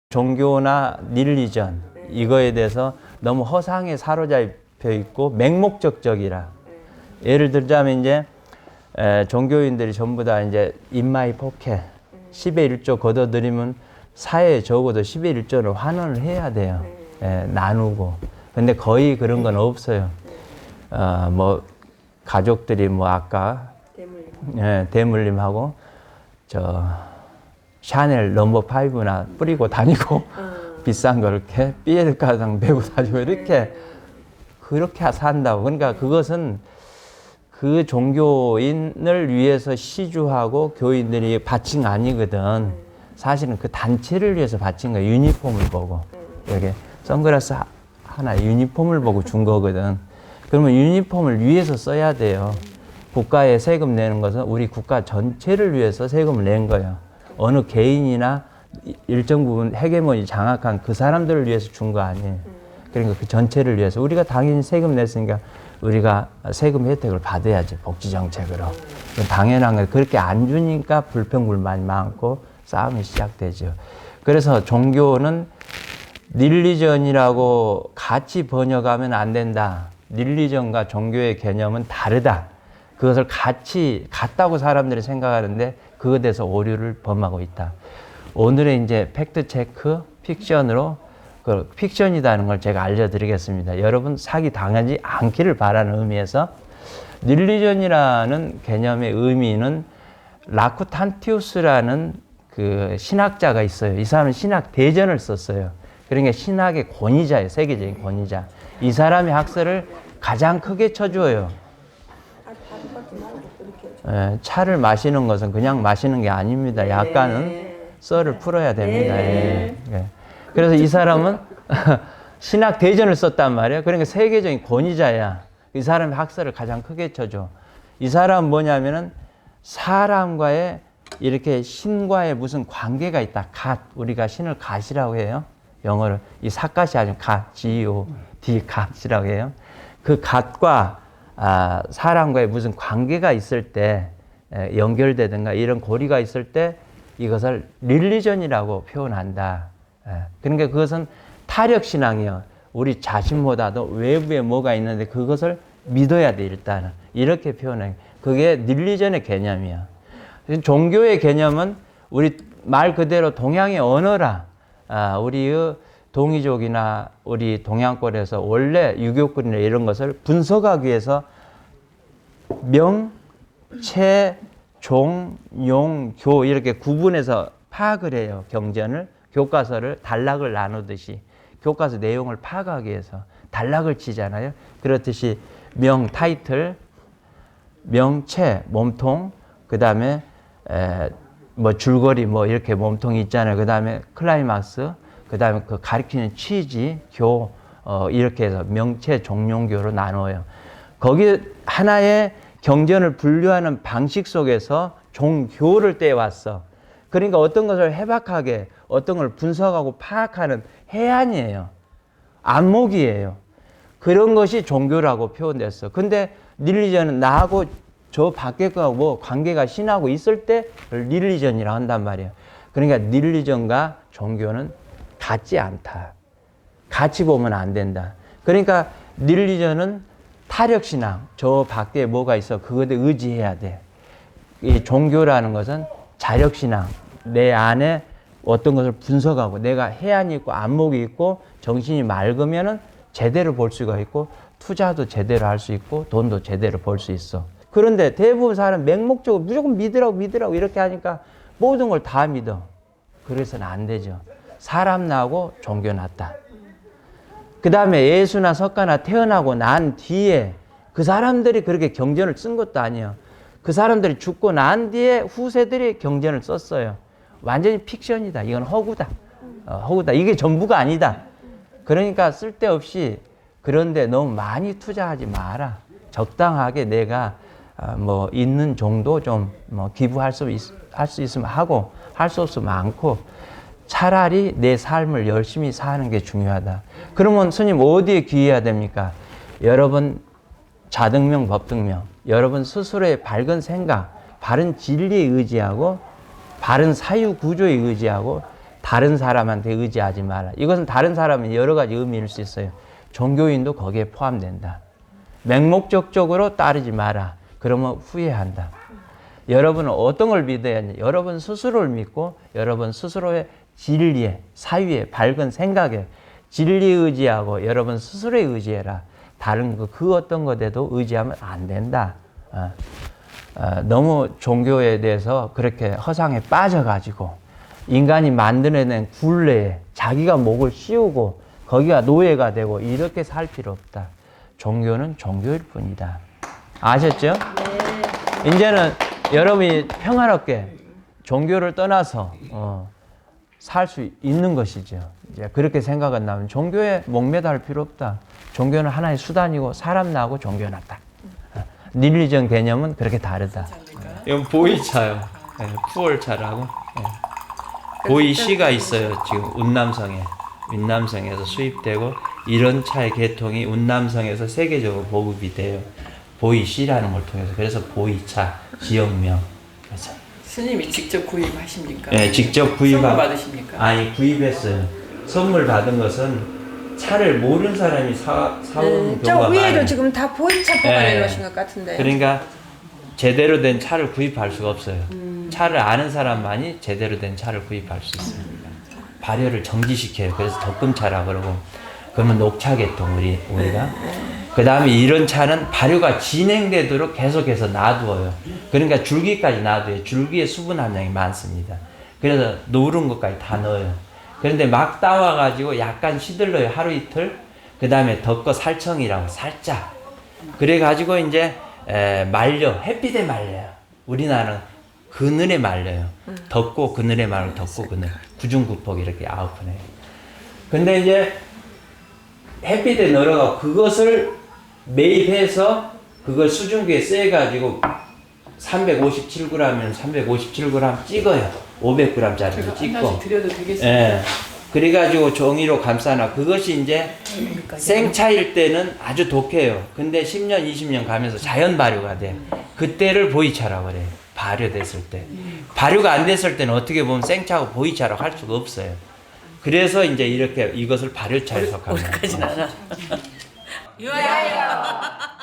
종교나 릴리전 이거에 대해서 너무 허상에 사로잡혀 있고 맹목적적이라. 예를 들자면 이제 종교인들이 전부 다 이제 인마이 포켓 10의 1조 걷어들이면 사회에 적어도 10의 1조를 환원을 해야 돼요. 나누고. 근데 거의 그런 건 없어요. 뭐 가족들이 뭐 아까 대물림하고 샤넬 넘버 5나 뿌리고 다니고 비싼 걸 이렇게 삐에르 가상 메고 다니고 이렇게 그렇게 산다고. 그러니까 그것은 그 종교인을 위해서 시주하고 교인들이 바친 거 아니거든. 사실은 그 단체를 위해서 바친 거야. 유니폼을 보고 이렇게 선글라스 하나 유니폼을 보고 준 거거든. 그러면 유니폼을 위해서 써야 돼요. 국가에 세금 내는 것은 우리 국가 전체를 위해서 세금을 낸 거예요. 어느 개인이나 일정 부분 헤게모니 장악한 그 사람들을 위해서 준 거 아니에요. 그러니까 그 전체를 위해서 우리가 당연히 세금 냈으니까 우리가 세금 혜택을 받아야지, 복지정책으로. 당연한 거예요. 그렇게 안 주니까 불평불만이 많고 싸움이 시작되죠. 그래서 종교는 릴리전이라고 같이 번역하면 안 된다. 릴리전과 종교의 개념은 다르다. 그것을 같다고 사람들이 생각하는데 그것에 대해서 오류를 범하고 있다. 오늘의 이제 팩트체크 픽션으로 그 픽션이라는 걸 제가 알려드리겠습니다. 여러분 사기 당하지 않기를 바라는 의미에서 릴리전이라는 개념의 의미는 라쿠탄티우스라는 그 신학자가 있어요. 이 사람은 신학 대전을 썼어요. 그러니까 신학의 권위자예요. 세계적인 권위자. 이 사람의 학설을 가장 크게 쳐주어요. 차를 마시는 것은 그냥 마시는 게 아닙니다. 약간은 썰을 풀어야 됩니다. 그래서 이 사람은 신학 대전을 썼단 말이에요. 그러니까 세계적인 권위자야. 이 사람의 학설을 가장 크게 쳐줘. 이 사람은 뭐냐면은 사람과의 이렇게 신과의 무슨 관계가 있다. 갓. 우리가 신을 갓이라고 해요. 영어를. 이 삿갓이 아니고 갓. G-O-D 갓이라고 해요. 그 갓과 사람과의 무슨 관계가 있을 때 연결되든가 이런 고리가 있을 때 이것을 릴리전이라고 표현한다. 그러니까 그것은 타력신앙이요. 우리 자신보다도 외부에 뭐가 있는데 그것을 믿어야 돼, 일단은. 이렇게 표현해. 그게 릴리전의 개념이야. 종교의 개념은 우리 말 그대로 동양의 언어라. 우리의 동이족이나 우리 동양권에서 원래 유교권이나 이런 것을 분석하기 위해서 명, 체, 종, 용, 교 이렇게 구분해서 파악을 해요. 경전을, 교과서를 단락을 나누듯이 교과서 내용을 파악하기 위해서 단락을 치잖아요. 그렇듯이 명, 타이틀, 명체, 몸통, 그 다음에 뭐 줄거리 뭐 이렇게 몸통이 있잖아요. 그 다음에 클라이막스, 그 다음에 그 가리키는 취지, 교, 이렇게 해서 명체, 종용교로 나누어요. 거기 하나의 경전을 분류하는 방식 속에서 종교를 떼왔어. 그러니까 어떤 것을 해박하게, 어떤 걸 분석하고 파악하는 해안이에요. 안목이에요. 그런 것이 종교라고 표현됐어. 근데 릴리전은 나하고 저 밖에 거하고 뭐 관계가 신하고 있을 때 릴리전이라고 한단 말이에요. 그러니까 릴리전과 종교는 같지 않다. 같이 보면 안 된다. 그러니까 릴리전은 타력신앙, 저 밖에 뭐가 있어 그것에 의지해야 돼. 이 종교라는 것은 자력신앙, 내 안에 어떤 것을 분석하고 내가 해안이 있고 안목이 있고 정신이 맑으면은 제대로 볼 수가 있고 투자도 제대로 할 수 있고 돈도 제대로 벌 수 있어. 그런데 대부분 사람 맹목적으로 무조건 믿으라고 이렇게 하니까 모든 걸 다 믿어. 그래서는 안 되죠. 사람 나고 종교 났다. 그 다음에 예수나 석가나 태어나고 난 뒤에 그 사람들이 그렇게 경전을 쓴 것도 아니에요. 그 사람들이 죽고 난 뒤에 후세들이 경전을 썼어요. 완전히 픽션이다. 이건 허구다. 허구다. 이게 전부가 아니다. 그러니까 쓸데없이 그런데 너무 많이 투자하지 마라. 적당하게 내가 뭐 있는 정도 좀 뭐 기부할 수 있으면 하고 할 수 없으면 않고 차라리 내 삶을 열심히 사는 게 중요하다. 그러면 스님 어디에 귀해야 됩니까? 여러분 자등명, 법등명. 여러분 스스로의 밝은 생각, 바른 진리에 의지하고 바른 사유 구조에 의지하고 다른 사람한테 의지하지 마라. 이것은 다른 사람은 여러 가지 의미일 수 있어요. 종교인도 거기에 포함된다. 맹목적적으로 따르지 마라. 그러면 후회한다. 여러분은 어떤 걸 믿어야 하냐? 여러분 스스로를 믿고 여러분 스스로의 진리에, 사유에, 밝은 생각에 진리에 의지하고 여러분 스스로에 의지해라. 다른 그 어떤 것에도 의지하면 안 된다. 너무 종교에 대해서 그렇게 허상에 빠져가지고 인간이 만들어낸 굴레에 자기가 목을 씌우고 거기가 노예가 되고 이렇게 살 필요 없다. 종교는 종교일 뿐이다. 아셨죠? 네. 이제는 여러분이 평화롭게 종교를 떠나서 살 수 있는 것이죠. 이제 그렇게 생각한다면 종교에 목매달 필요 없다. 종교는 하나의 수단이고 사람 나고 종교 낫다. 닐리전 개념은 그렇게 다르다. 이건 보이차요. 네, 푸월차라고. 네. 보이시가 있어요. 지금 운남성에. 윈남성에서 수입되고 이런 차의 계통이 운남성에서 세계적으로 보급이 돼요. 보이시라는 걸 통해서. 그래서 보이차, 지역명. 그래서. 스님이 직접 구입하십니까? 네, 직접 구입. 선물 받으십니까? 아니, 구입했어요. 선물 받은 것은 차를 모르는 사람이 사온 경우가 저 위에도 많아요. 지금 다 보이차 보관해 놓으신 것 같은데. 그러니까 제대로 된 차를 구입할 수가 없어요. 차를 아는 사람만이 제대로 된 차를 구입할 수 있습니다. 발효를 정지시켜요. 그래서 덕금차라 그러고. 그러면 녹차계통 우리가. 그 다음에 이런 차는 발효가 진행되도록 계속해서 놔두어요. 그러니까 줄기까지 놔둬요. 줄기에 수분 함량이 많습니다. 그래서 노른 것까지 다 넣어요. 그런데 막 따와가지고 약간 시들러요. 하루 이틀. 그 다음에 덮고 살청이라고 살짝. 그래가지고 이제 말려. 햇빛에 말려요. 우리나라는 그늘에 말려요. 덮고 그늘에 말고 덮고 그늘. 구중구폭 이렇게 9분 해요. 근데 이제 햇빛에 널어가 그것을 매입해서 그걸 수증기에 쐬가지고 357g이면 357g 찍어요. 500g짜리를 찍고. 드려도 되겠습니까? 예. 그래가지고 종이로 감싸놔. 그것이 이제 생차일 때는 아주 독해요. 근데 10년, 20년 가면서 자연 발효가 돼. 그때를 보이차라고 그래요. 발효됐을 때. 발효가 안 됐을 때는 어떻게 보면 생차고 보이차라고 할 수가 없어요. 그래서 이제 이렇게 이것을 발효차에 속합니다. 우리까지는 알아. 유아야.